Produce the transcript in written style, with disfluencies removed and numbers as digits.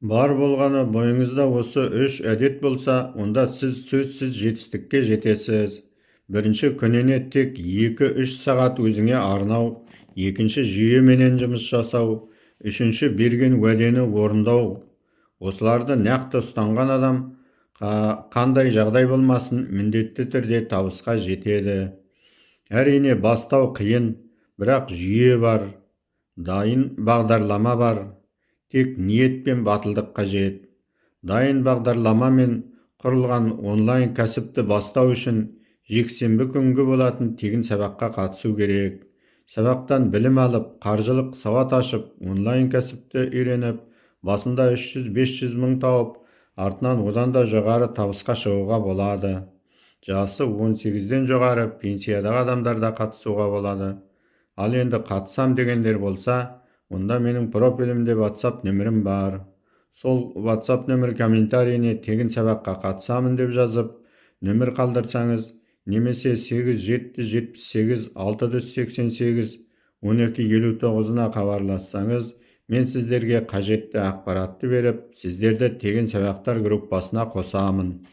Бар болғаны бойыңызда осы үш әдет болса, онда сіз сөзсіз жетістікке жетесіз. Бірінші, күніне тек 2-3 сағат өзіңе арнау. Екінші, жүйеменен жұмыс жасау. Үшінші, берген уәдені орындау. Осыларды нақты ұстанған адам қандай жағдай болмасын, міндетті түрде табысқа жетеді. Әрине, бастау қиын, бірақ жүйе бар, дайын бағдарлама бар. Тек ниет пен батылдық қажет. Дайын бағдарламамен құрылған онлайн кәсіпті бастау үшін жексенбі күнгі болатын тегін сабаққа қатысу керек. Сабақтан білім алып, қаржылық сауат ашып, онлайн кәсіпті үйреніп, басында 300-500 мың тауып, артынан одан да жоғары табысқа шығуға болады. Жасы 18-ден жоғары пенсиядағы адамдар да қатысуға болады. Ал енді қатысам дегендер болса, онда менің профилімде WhatsApp нөмірім бар. Сол WhatsApp нөмір комментарийіне тегін сабаққа қатысамын деп жазып, нөмір қалдырсаңыз, немесе 8778-688-1259-на хабарлассаңыз, мен сіздерге қажетті ақпаратты беріп, сіздерді тегін сабақтар группасына қосамын.